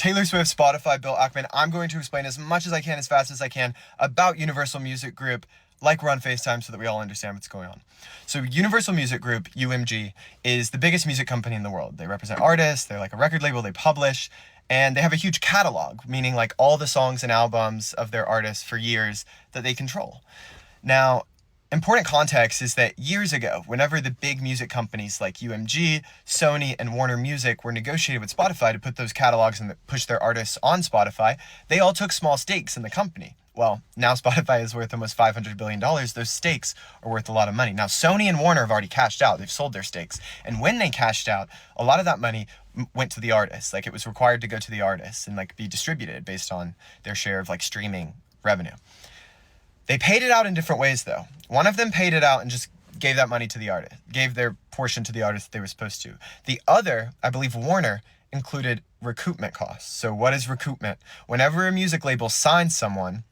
Taylor Swift, Spotify, Bill Ackman. I'm going to explain as much as I can, as fast as I can, about Universal Music Group, like we're on FaceTime, so that we all understand what's going on. So Universal Music Group, UMG, is the biggest music company in the world. They represent artists, they're like a record label, they publish, and they have a huge catalog, meaning like all the songs and albums of their artists for years that they control. Now, important context is that years ago, whenever the big music companies like UMG, Sony, and Warner Music were negotiating with Spotify to put those catalogs and push their artists on Spotify, they all took small stakes in the company. Well, now Spotify is worth almost $500 billion. Those stakes are worth a lot of money. Now, Sony and Warner have already cashed out. They've sold their stakes. And when they cashed out, a lot of that money went to the artists. Like, it was required to go to the artists and like be distributed based on their share of like streaming revenue. They paid it out in different ways, though. One of them paid it out and just gave that money to the artist, gave their portion to the artist they were supposed to. The other, I believe Warner, included recoupment costs. So what is recoupment? Whenever a music label signs someone,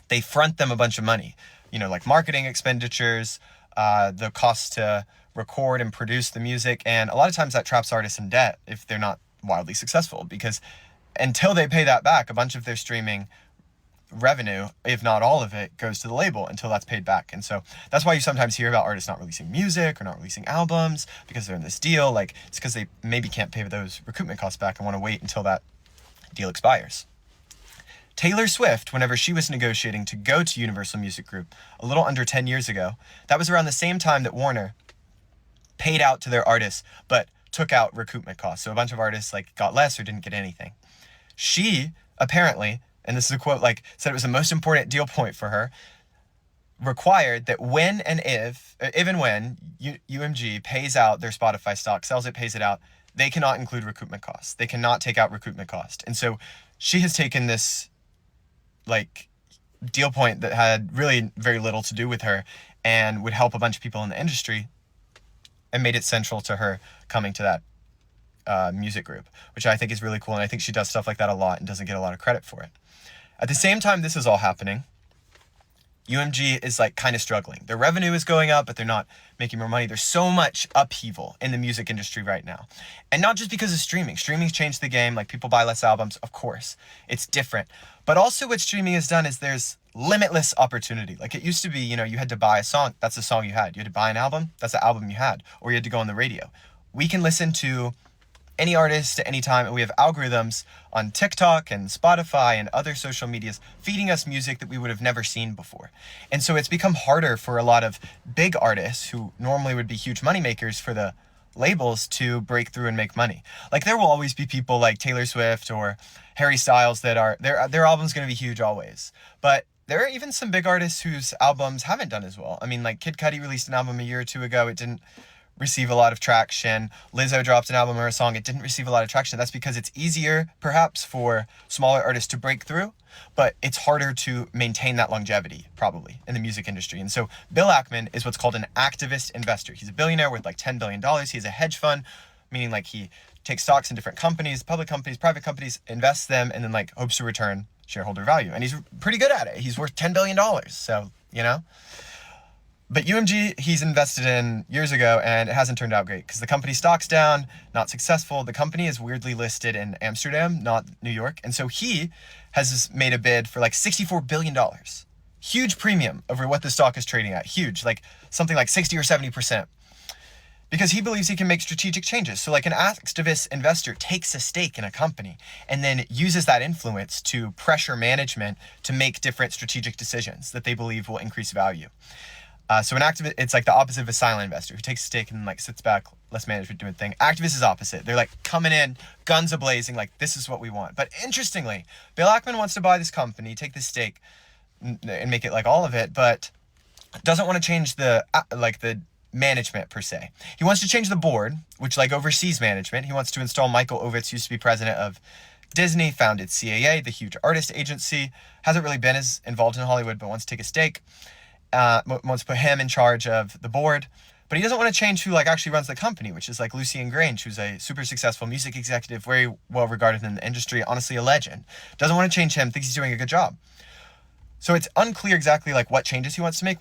they front them a bunch of money, like marketing expenditures, the cost to record and produce the music. And a lot of times that traps artists in debt if they're not wildly successful, because until they pay that back, a bunch of their streaming revenue, if not all of it, goes to the label until that's paid back. And so that's why you sometimes hear about artists not releasing music or not releasing albums because they're in this deal. Like, it's because they maybe can't pay those recoupment costs back and want to wait until that deal expires. Taylor Swift, whenever she was negotiating to go to Universal Music Group a little under 10 years ago, that was around the same time that Warner paid out to their artists but took out recoupment costs. So a bunch of artists got less or didn't get anything. She apparently, and this is a quote, said it was the most important deal point for her, required that when and if and when UMG pays out their Spotify stock, sells it, pays it out, they cannot include recoupment costs. They cannot take out recoupment cost. And so she has taken this deal point that had really very little to do with her and would help a bunch of people in the industry, and made it central to her coming to that music group, which I think is really cool. And I think she does stuff like that a lot and doesn't get a lot of credit for it. At the same time this is all happening, UMG is kind of struggling. Their revenue is going up, but they're not making more money. There's so much upheaval in the music industry right now. And not just because of streaming. Streaming's changed the game. People buy less albums, of course. It's different. But also what streaming has done is there's limitless opportunity. It used to be, you had to buy a song. That's the song you had. You had to buy an album. That's the album you had. Or you had to go on the radio. We can listen to any artist at any time, and we have algorithms on TikTok and Spotify and other social medias feeding us music that we would have never seen before. And so it's become harder for a lot of big artists who normally would be huge moneymakers for the labels to break through and make money. There will always be people like Taylor Swift or Harry Styles that are their album's going to be huge always. But there are even some big artists whose albums haven't done as well. I mean, Kid Cudi released an album a year or two ago. It didn't receive a lot of traction. Lizzo dropped an album or a song. It didn't receive a lot of traction. That's because it's easier, perhaps, for smaller artists to break through, but it's harder to maintain that longevity, probably, in the music industry. And so Bill Ackman is what's called an activist investor. He's a billionaire worth $10 billion. He has a hedge fund, meaning he takes stocks in different companies, public companies, private companies, invests them, and then hopes to return shareholder value. And he's pretty good at it. He's worth $10 billion. So, But UMG, he's invested in years ago, and it hasn't turned out great because the company stock's down, not successful. The company is weirdly listed in Amsterdam, not New York. And so he has made a bid for $64 billion. Huge premium over what the stock is trading at. Huge, something like 60 or 70%. Because he believes he can make strategic changes. So an activist investor takes a stake in a company and then uses that influence to pressure management to make different strategic decisions that they believe will increase value. So an activist, it's the opposite of a silent investor who takes a stake and sits back, lets management do a thing. Activist is opposite. They're coming in, guns a-blazing, this is what we want. But interestingly, Bill Ackman wants to buy this company, take this stake, and make it all of it, but doesn't want to change the management per se. He wants to change the board, which oversees management. He wants to install Michael Ovitz, who used to be president of Disney, founded CAA, the huge artist agency. Hasn't really been as involved in Hollywood, but wants to take a stake. Wants to put him in charge of the board, but he doesn't want to change who actually runs the company, which is Lucian Grange, who's a super successful music executive, very well regarded in the industry, honestly a legend. Doesn't want to change him, thinks he's doing a good job. So it's unclear exactly what changes he wants to make.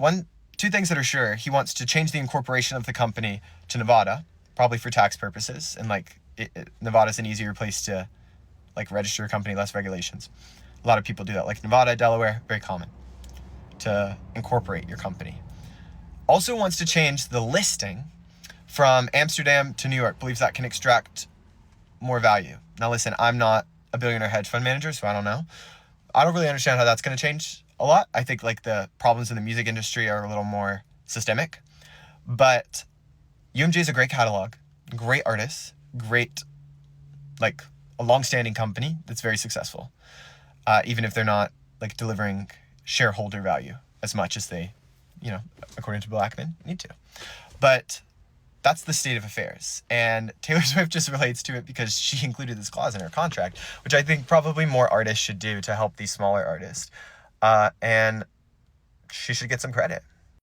Two things that are sure: he wants to change the incorporation of the company to Nevada, probably for tax purposes, and Nevada's an easier place to like register your company, less regulations. A lot of people do that, like Nevada, Delaware, very common to incorporate your company. Also wants to change the listing from Amsterdam to New York, believes that can extract more value. Now listen, I'm not a billionaire hedge fund manager, so I don't know. I don't really understand how that's going to change a lot. I think like the problems in the music industry are a little more systemic, but UMG is a great catalog, great artists, great, like a long-standing company that's very successful, even if they're not like delivering shareholder value as much as they, according to Bill Ackman, need to. But that's the state of affairs. And Taylor Swift just relates to it because she included this clause in her contract, which I think probably more artists should do to help these smaller artists. And she should get some credit.